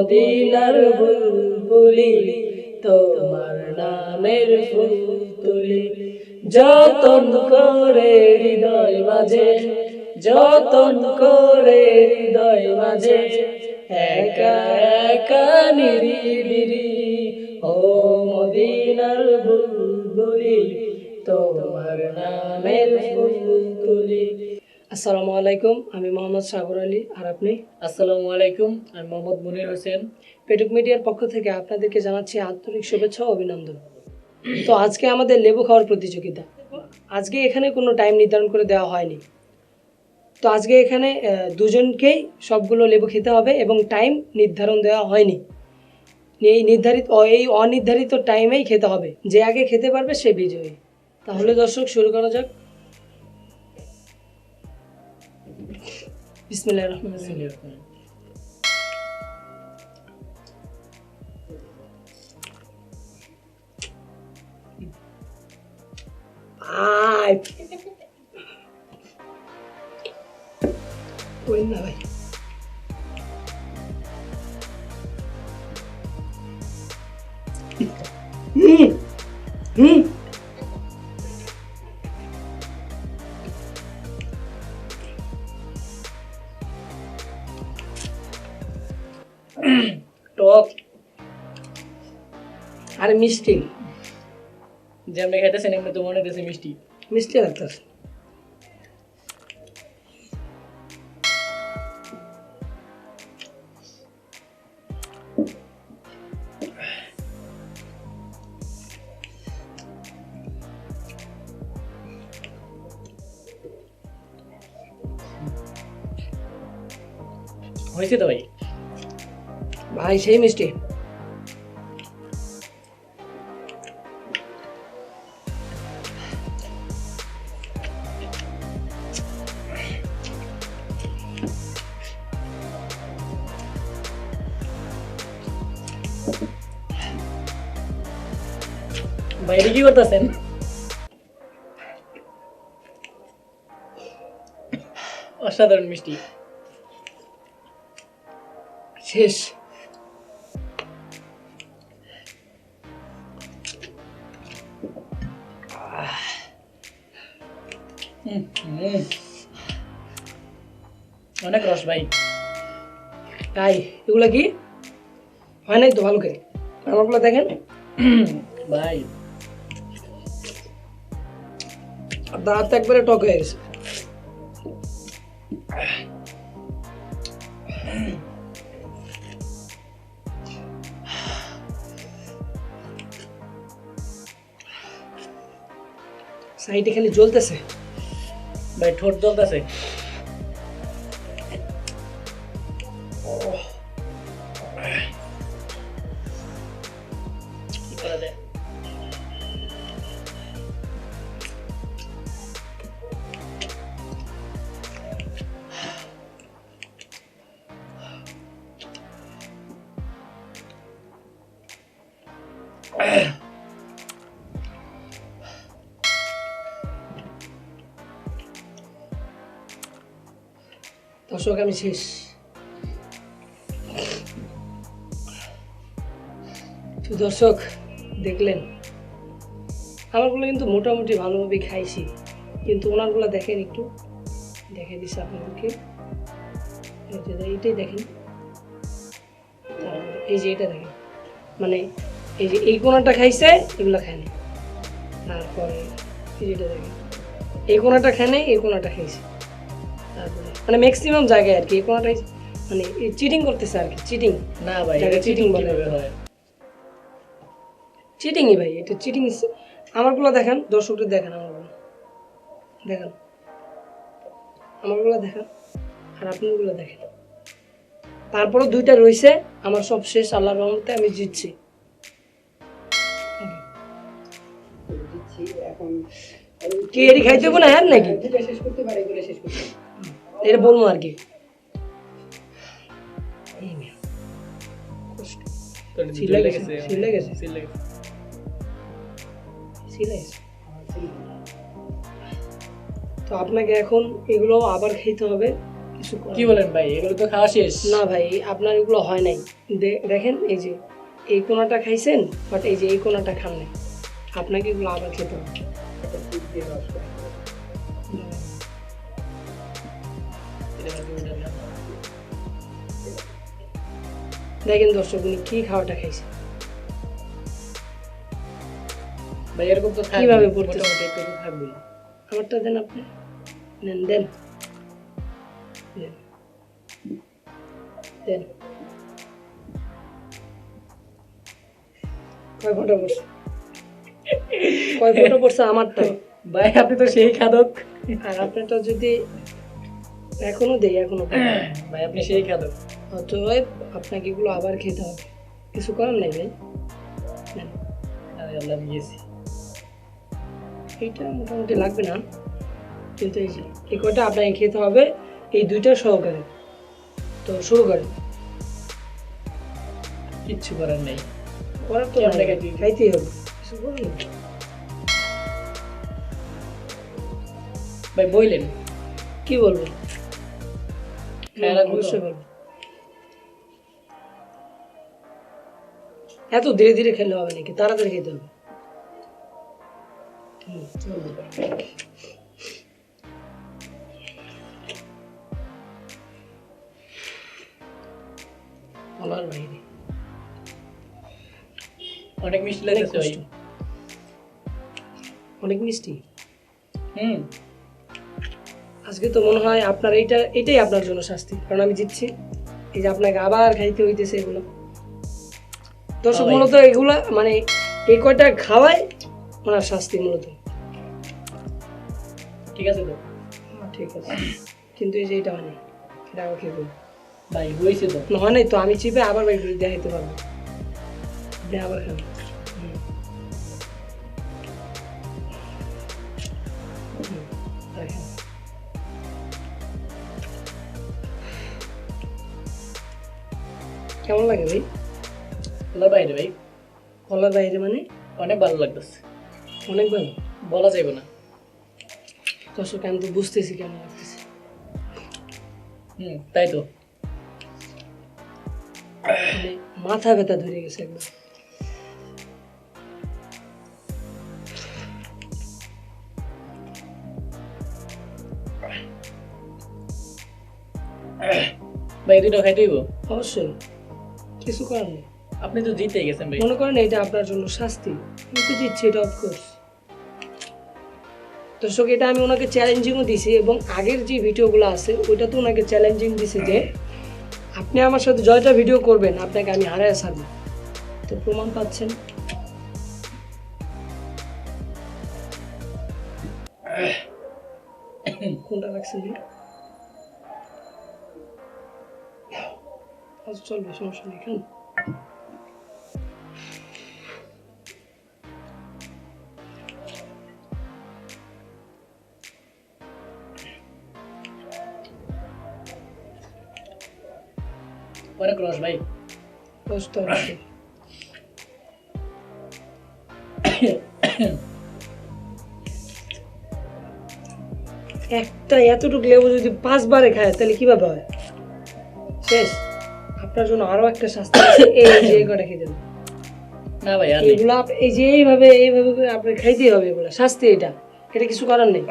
মদিনার বুলবুলি তোমার নামের ফুল তুলি যতন করে হৃদয় মাঝে যতন করে হৃদয় মাঝে একা একা নিরিবিলি ও মদিনার বুলবুলি তোমার নামের ফুল তুলি। আসসালামু আলাইকুম, আমি মোহাম্মদ সাগর আলী। আর আপনি? আসসালামু আলাইকুম, আমি মোহাম্মদ মুনির হোসেন। পেটুক মিডিয়ার পক্ষ থেকে আপনাদেরকে জানাচ্ছি আন্তরিক শুভেচ্ছা ও অভিনন্দন। তো আজকে আমাদের লেবু খাওয়ার প্রতিযোগিতা। আজকে এখানে কোনো টাইম নির্ধারণ করে দেওয়া হয়নি। তো আজকে এখানে দুজনকেই সবগুলো লেবু খেতে হবে এবং টাইম নির্ধারণ দেওয়া হয়নি। এই অনির্ধারিত টাইমেই খেতে হবে। যে আগে খেতে পারবে সে বিজয়ী। তাহলে দর্শক শুরু করা যাক। বিসমিল্লাহির রহমানির রহিম। ওই না ভাই, টক আর মিষ্টি, যেমনি খাইতেছেন এমনি তো মনে হইতেছে মিষ্টি। মিষ্টি লাগতেছে। হয়েছে তো ভাই? ভাই সেই মিষ্টি। বাইরে কি করতেছেন? অসাধারণ মিষ্টি। শেষ। অনেক রস ভাই। তাই এগুলো কি হয় নাই তো ভালো করে? আমারগুলো দেখেন ভাই দাঁত একবারে টক হয়ে গেছে। সাইডে খালি জ্বলতেছে। ভাই ঠোঁট জ্বলতেছে। কি করা যায়? দর্শক আমি শেষ। তো দর্শক দেখলেন আমারগুলো কিন্তু মোটামুটি ভালোভাবে খাইছি, কিন্তু ওনারগুলো দেখেন একটু দেখে দিচ্ছি আপনাদেরকে। এইটাই দেখেন, এই যে এটা দেখেন, মানে এই যে এই কোনাটা খাইছে এগুলো খায়নি। তারপরে এই যেটা দেখেন এই কোনাটা খায়নি, এই কোনাটা খাইছে। তারপরে মানে ম্যাক্সিমাম জায়গায় আর কি এই কোনাটাই মানে চিটিং করতেছে আর কি। চিটিং না ভাই, এটা চিটিং cheating বলে। কিভাবে হয়? চিটিংই ভাই, এটা চিটিং। আমারগুলো দেখেন, দর্শকদের দেখেন, আমারগুলো দেখেন, আমারগুলো দেখেন আর আপনারগুলো দেখেন। তারপরে দুইটা রয়েছে, আমার সব শেষ। আল্লাহর রহমতে আমি জিতছি। কি এটি খাইতে হবে না হ্যাঁ নাকি? এটা বলবো আর কি। তোর সিলাই জ্বলে গেছে, গেছে, সিলাই গেছে। সিলাই গেছে। তো আপনাকে এখন এগুলো আবার খেতে হবে, কিছু কিছু করার কি নেই। বলেন ভাই, এগুলো তো খাওয়া শেষ। না ভাই, আপনার এগুলো হয় নাই। দেখেন এই যে এই কোনাটা খাইছেন, বাট এই যে এই কোনাটা খান নাই। আপনাকে এগুলো আবার খেতে হবে। দেখেন দর্শক, উনি কি খাওয়াটা খাইছে। ভাই এরকম তো থাকবে, কিভাবে পড়তেছে? মোটামুটি একটু তো থাকবে। আমারটা দেন আপনি, নেন, দেন দেন দেন। কয় ফোঁটা পড়ছে? কয় ফোঁটা পড়ছে আমারটা? ভাই আপনি তো সেই খাদক। আর আপনারটা যদি এখনো দেই, এখনো পাই। ভাই আপনি সেই খাদক। অতএব আপনাকে এগুলো আবার খেতে হবে, কিছু করার নেই ভাই। নেন। আরে আল্লাহ, আমি গেছি। এইটা মোটামুটি লাগবে না, কিন্তু এই যে এই কয়টা আপনাকে খেতে হবে, এই দুইটা সহকারে। তো শুরু করেন। কিচ্ছু করার নেই। করার তো কেমনে নাই, খাইতে হবে? খাইতেই হবে, কিছু করার নেই। ভাই বললেন কি বলবো? খেয়াল রাখবো তো? অবশ্যই বলবো। এত ধীরে ধীরে খেলে হবে নাকি? তাড়াতাড়ি খেতে হবে। চলবে। বলার বাইরে। অনেক মিষ্টি অনেক লাগতেছে ভাই। কষ্ট। অনেক মিষ্টি। হুম। আজকে তো মনে হয় আপনার এটাই আপনার জন্য শাস্তি, কারণ আমি জিতছি। এই যে আপনাকে আবার খাইতে হইতেছে এগুলো। দর্শক, ভাই। মূলত এগুলা মানে এই কয়টা খাওয়ায় ওনার শাস্তি মূলত। ঠিক আছে তো ঠিক আছে, কিন্তু এই যে এটা হয় নাই, এটা আবার খেয়ে বলবো। ভাই, হয়েছে তো। না, হয় নাই তো, আমি চিপে আবার বাইক দেখাইতে পারবো। আপনি আবার খান। হুম। হুম, দেখেন। কেমন লাগে ভাই? আল্লাহর বাইরে ভাই, বলার বাইরে মানে অনেক ভালো লাগতেছে, অনেক ভালো। বলা যাবে না। দর্শক, আমি তো বুঝতেছি কেমন লাগতেছে। হুম, তাই তো। মানে মাথা ব্যথা ধরে গেছে একবার। ভাই দুটো খাইতে হইব। অবশ্যই, কিছু করার নেই। আপনি তো জিতে গেছেন ভাই। মনে করেন এটা আপনার জন্য শাস্তি, আমি তো দিচ্ছি এটা, অফকোর্স। দর্শক, এটা আমি ওনাকে চ্যালেঞ্জিংও দিছি, এবং আগের যে ভিডিওগুলো আছে ওইটা তো ওনাকে চ্যালেঞ্জিং দিছি যে আপনি আমার সাথে জয়টা ভিডিও করবেন, আপনাকে আমি হারায় ছাড়বো। তো প্রমাণ পাচ্ছেন। কোনটা রাখছেন? আচ্ছা, চলবে, সমস্যা নেই, খান। অনেক রস ভাই। কষ্ট অবশ্যই। একটা এতটুকু লেবু যদি 5 বারে খায় তাহলে কিভাবে হয়? শেষ। আপনার জন্য আরো একটা শাস্তি আছে, এই যে কটা খেতে হবে। না ভাই, আর নেই। এগুলা এই যে এইভাবে করে আপনার খাইতেই হবে, এগুলা শাস্তি। এটা কিছু করার নেই।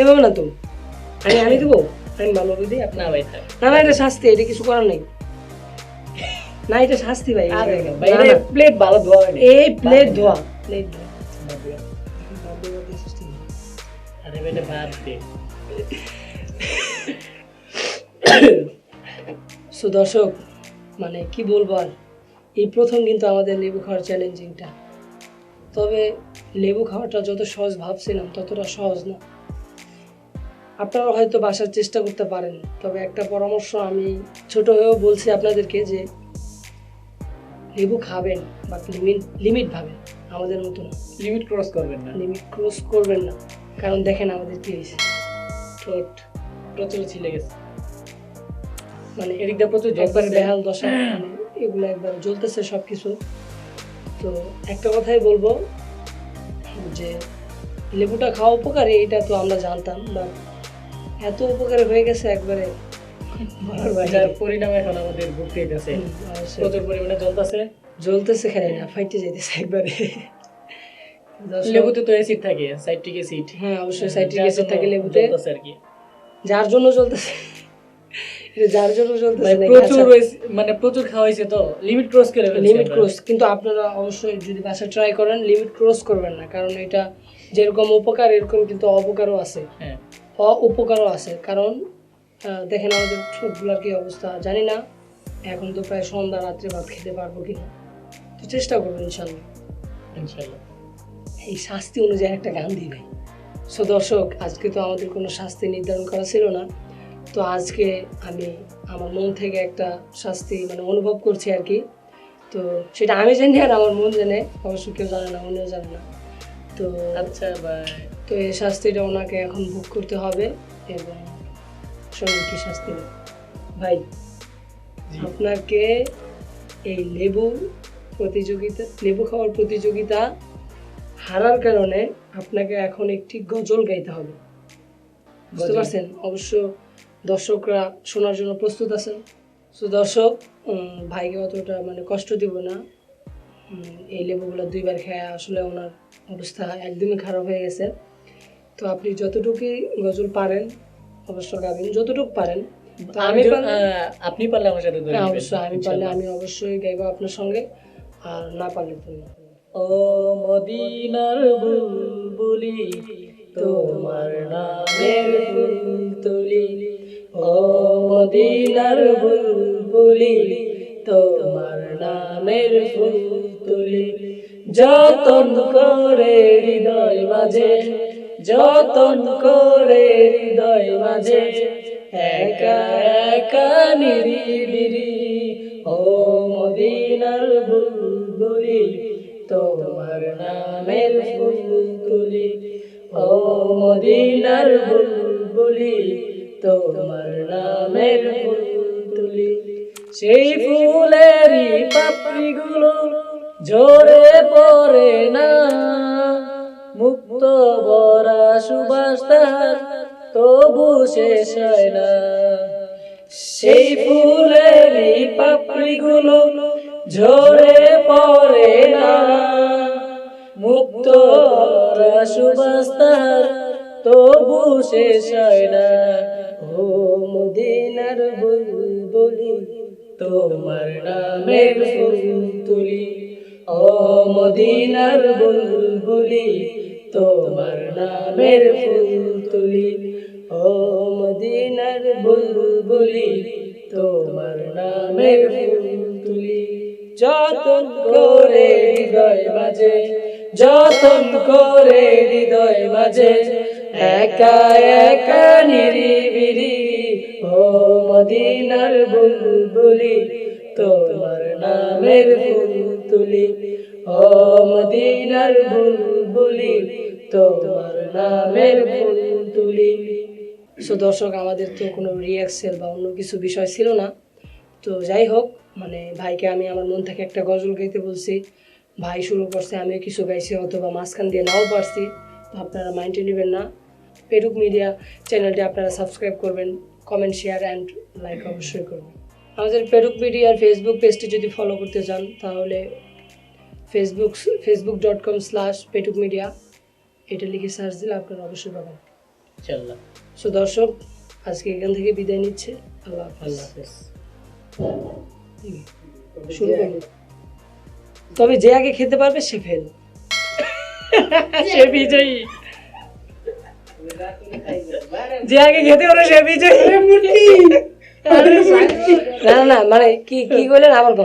এভাবে না তো, আমি দেবো, আমি ভালোভাবে দিই আপনি। না ভাই, থাক। না না, এটা শাস্তি, এটা কিছু করার নেই। না, এটা শাস্তি ভাই। আরে ভাই, না, না। প্লেট ভালো ধোয়া হয়নি। এই প্লেট ধোয়া, প্লেট ধোয়া। বাদ দিও। বাদ দিয়ে বাদ দিয়ে system নেই। আরে বেটা বাদ দে। সো দর্শক, মানে কি বলবো আর, এই প্রথম কিন্তু আমাদের লেবু খাওয়ার চ্যালেঞ্জিংটা। তবে লেবু খাওয়াটা যত সহজ ভাবছিলাম ততটা সহজ না। আপনারা হয়তো বাসার চেষ্টা করতে পারেন, তবে একটা পরামর্শ আমি ছোট হয়েও বলছি আপনাদেরকে যে লেবু খাবেন, বাট লিমিট ভাবেন, আমাদের মতো না। লিমিট ক্রস করবেন না। লিমিট ক্রস করবেন না, কারণ দেখেন আমাদের কি হয়েছে। ঠোঁট প্রচুর ছিলে গেছে। মানে এদিক দিয়ে প্রচুর একবারে জ্বলতেছে। বেহাল দশা, মানে এগুলো একবার জ্বলতেছে সব কিছু। তো একটা কথাই বলবো যে লেবুটা খাওয়া উপকারী, এটা তো আমরা জানতাম, বাট এত উপকার হয়ে গেছে একবারে বলার বাইরে। যার পরিণাম এখন আমাদের ভুগতে হইতেছে। অবশ্যই। প্রচুর পরিমাণে জ্বলতেছে। জ্বলতেছে খালি না, ফাইটে যাইতেছে একবারে। দর্শক, লেবুতে তো অ্যাসিড থাকে, সাইট্রিক অ্যাসিড। হ্যাঁ অবশ্যই সাইট্রিক অ্যাসিড থাকে লেবুতে, জ্বলতেছে আর কি। যার জন্য জ্বলতেছে। এটা যার জন্য জ্বলতেছে ভাই নাকি? প্রচুর আচ্ছা, মানে প্রচুর খাওয়া হয়েছে তো লিমিট ক্রস করে ফেলছে লিমিট আমরা। ক্রস, কিন্তু আপনারা অবশ্যই যদি বাসা ট্রাই করেন লিমিট ক্রস করবেন না, কারণ এটা যেরকম উপকার এরকম কিন্তু অপকারও আছে, হ্যাঁ উপকারও আছে। কারণ দেখেন আমাদের ঠোঁটগুলোর কি অবস্থা জানি না, এখন তো প্রায় সন্ধ্যা রাত্রে ভাত খেতে পারবো কিনা, তো চেষ্টা করবো ইনশাল্লাহ। ইনশাআল্লাহ। এই শাস্তি অনুযায়ী একটা গান দিই ভাই। সো দর্শক, আজকে তো আমাদের কোনো শাস্তি নির্ধারণ করা ছিল না, তো আজকে আমি আমার মন থেকে একটা শাস্তি মানে অনুভব করছি আর কি। তো সেটা আমি জানি আর আমার মন জানে, অবশ্য কেউ জানে না, উনিও জানে না। তো আচ্ছা ভাই, তো এই শাস্তিটা ওনাকে এখন ভোগ করতে হবে। এবং শোনেন কি শাস্তি ভাই, জি। আপনাকে এই লেবু খাওয়ার প্রতিযোগিতা হারার কারণে আপনাকে এখন একটি গজল গাইতে হবে, বুঝতে গজল। পারছেন? অবশ্য দর্শকরা শোনার জন্য প্রস্তুত আছেন। তো দর্শক, ভাইকে অতটা মানে কষ্ট দিব না। এই লেবুগুলো 2বার খেয়ে আসলে ওনার অবস্থা একদমই খারাপ হয়ে গেছে। তো আপনি যতটুকুই গজল পারেন অবশ্য গাবেন, যতটুকু পারেন। তো আমি আপনি পারলে আমার সাথে ধরে হ্যাঁ, নেবেন। অবশ্যই আমি পারলে আমি অবশ্যই গাইবো আপনার সঙ্গে, আর না পারলে তো না। ও মদিনার বুলবুলি, তোমার নামের ফুল তুলি। ও মদিনার বুলবুলি, তোমার নামের ফুল তুলি। যতন করে হৃদয় মাঝে, যতন করে হৃদয় মাঝে, একা একা নিরিবিরি। ও মদিনার বুলবুলি, তোমার নামের ফুল তুলি। ও মদিনার বুলবুলি, তোমার নামের ফুল তুলি। সেই ফুলেরই পাপড়িগুলো ঝরে পড়ে না, মুক্ত ভরা সুবাস তার তবু শেষ হয় না। সেই ফুলেরই পাপড়িগুলো ঝরে পড়ে না, মুক্ত ভরা সুবাস তার তবু শেষ হয় না। ও মদিনার বুলবুলি, তোমার নামের ফুল তুলি। ও মদিনার বুলবুলি, তোমার নামের ফুল তুলি। ও মদিনার বুলবুলি, তোমার নামের ফুল তুলি। যতন করে হৃদয় মাঝে, যতন করে হৃদয় মাঝে, একা একা নিরিবিরি। ও মদিনার বুলবুলি, তোমার নামের ফুল তুলি। ও মদিনার বুলবুলি, তোমার নামের ফুল তুলি। সো দর্শক, আমাদের তো কোনো রিয়াক্সেল বা অন্য কিছু বিষয় ছিল না। তো যাই হোক, মানে ভাইকে আমি আমার মন থেকে একটা গজল গাইতে বলছি, ভাই শুরু করছে, আমিও কিছু গাইছি, অথবা মাঝখান দিয়ে নাও পারছি। তো আপনারা মাইন্ডে নেবেন না। পেটুক মিডিয়া চ্যানেলটি আপনারা সাবস্ক্রাইব করবেন, কমেন্ট, শেয়ার অ্যান্ড লাইক অবশ্যই করবেন। আমাদের পেটুক মিডিয়ার ফেসবুক পেজটি যদি ফলো করতে চান তাহলে facebook.com/পেটুক মিডিয়া এটা লিখে সার্চ দিলে আপনারা অবশ্যই পাবেন ইনশাআল্লাহ। সো দর্শক, আজকে এখান থেকে বিদায় নিচ্ছে। আল্লাহ হাফেজ। আল্লাহ হাফেজ। শুরু করুন। তবে যে আগে খেতে পারবে সে ফেল, সে বিজয়ী। যে আগে খেতে পারবে সে বিজয়ী। না না, মানে কি কি বললেন আবার বল।